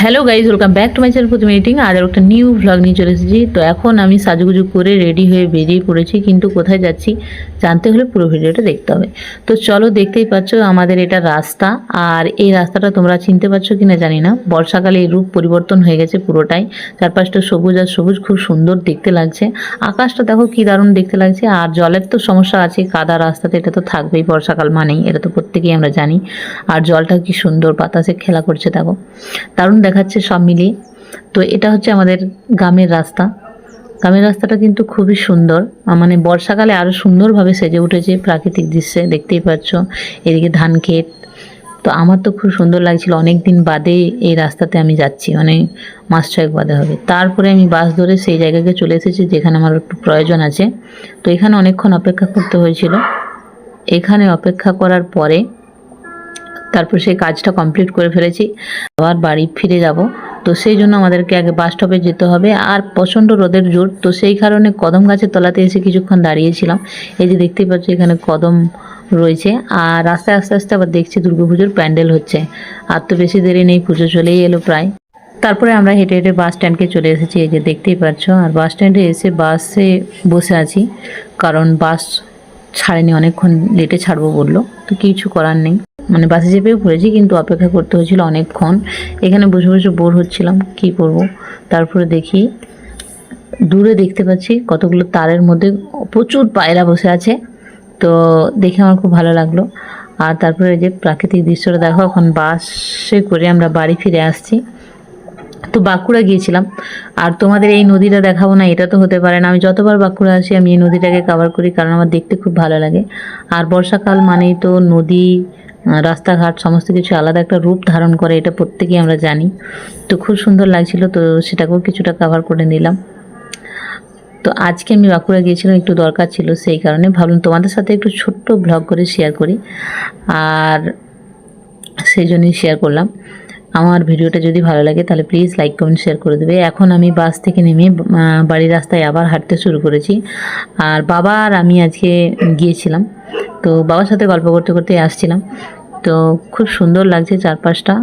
Hello guys, welcome back to my channel Pratima editing. আর একটা new vlog নিয়ে চলে এসেছি। তো এখন আমি সাজুগুজু করে রেডি হয়ে বেরিয়ে পড়েছি, কিন্তু কোথায় যাচ্ছি জানতে হলে পুরো ভিডিওটা দেখতে হবে। তো চলো, দেখতেই পাচ্ছ আমাদের এটা রাস্তা। আর এই রাস্তাটা তোমরা চিনতে পারছো কিনা জানি না, বর্ষাকালে এই রূপ পরিবর্তন হয়ে গেছে পুরোটাই। চারপাশটা সবুজ আর সবুজ, খুব সুন্দর দেখতে লাগছে। আকাশটা দেখো কি দারুণ দেখতে লাগছে। আর জলের তো সমস্যা আছে, কাদা রাস্তাতে এটা তো থাকবেই বর্ষাকাল মানেই, এটা তো প্রত্যেকেই আমরা জানি। আর জলটা কি সুন্দর বাতাসে খেলা করছে দেখো, দারুণ দেখাচ্ছে সব মিলিয়ে। তো এটা হচ্ছে আমাদের গ্রামের রাস্তা। গ্রামের রাস্তাটা কিন্তু খুবই সুন্দর, মানে বর্ষাকালে আরও সুন্দরভাবে সেজে উঠেছে প্রাকৃতিক দৃশ্যে, দেখতেই পাচ্ছ। এদিকে ধান ক্ষেত। তো আমার তো খুব সুন্দর লাগছিল, অনেক দিন বাদে এই রাস্তাতে আমি যাচ্ছি, মানে মাস ছয়েক বাদে হবে। তারপরে আমি বাস ধরে সেই জায়গাকে চলে এসেছি যেখানে আমার একটু প্রয়োজন আছে। তো এখানে অনেকক্ষণ অপেক্ষা করতে হয়েছিল। এখানে অপেক্ষা করার পরে তারপর সেই কাজটা কমপ্লিট করে ফেলেছি, আবার বাড়ি ফিরে যাব। তো সেই জন্য আমাদেরকে আগে বাস স্টপে যেতে হবে। আর প্রচণ্ড রোদের জোর, তো সেই কারণে কদম গাছের তলাতে এসে কিছুক্ষণ দাঁড়িয়েছিলাম। এই যে দেখতেই পাচ্ছি এখানে কদম রয়েছে। আর রাস্তায় আস্তে আস্তে আবার দেখছি দুর্গাপুজোর প্যান্ডেল হচ্ছে। আর তো বেশি দেরি নেই, পুজো চলেই এলো প্রায়। তারপরে আমরা হেঁটে হেঁটে বাস স্ট্যান্ডকে চলে এসেছি, এই যে দেখতেই পাচ্ছ। আর বাস স্ট্যান্ডে এসে বাসে বসে আছি, কারণ বাস ছাড়েনি, অনেকক্ষণ লেটে ছাড়বো বললো। তো কিছু করার নেই, মানে বাসে চেপেও পড়েছি, কিন্তু অপেক্ষা করতে হয়েছিল অনেকক্ষণ। এখানে বসে বসে বোর হচ্ছিলাম, কি করব। তারপরে দেখি দূরে দেখতে পাচ্ছি কতগুলো তারের মধ্যে প্রচুর পায়রা বসে আছে। তো দেখে আমার খুব ভালো লাগলো। আর তারপরে যে প্রাকৃতিক দৃশ্যটা দেখো, এখন বাসে করে আমরা বাড়ি ফিরে আসছি। তো বাঁকুড়া গিয়েছিলাম। আর তোমাদের এই নদীটা দেখাবো না, এটা তো হতে পারে না। আমি যতবার বাঁকুড়া আসি আমি এই নদীটাকে কভার করি, কারণ আমার দেখতে খুব ভালো লাগে। আর বর্ষাকাল মানেই তো নদী, রাস্তাঘাট সমস্ত কিছু আলাদা একটা রূপ ধারণ করে, এটা প্রত্যেকেই আমরা জানি। তো খুব সুন্দর লাগছিল, তো সেটাকেও কিছুটা কভার করে নিলাম। তো আজকে আমি বাঁকুড়া গিয়েছিলাম, একটু দরকার ছিল, সেই কারণে ভাবলাম তোমাদের সাথে একটু ছোট্ট ব্লগ করে শেয়ার করি। আর সেই জন্যই শেয়ার করলাম। আমার ভিডিওটা যদি ভালো লাগে তাহলে প্লিজ লাইক কমেন্ট শেয়ার করে দেবে। এখন আমি বাস থেকে নেমে বাড়ির রাস্তায় আবার হাঁটতে শুরু করেছি। আর বাবা আর আমি আজকে গিয়েছিলাম, তো বাবার সাথে গল্প করতে করতে আসছিলাম। তো খুব সুন্দর লাগছে চারপাশটা।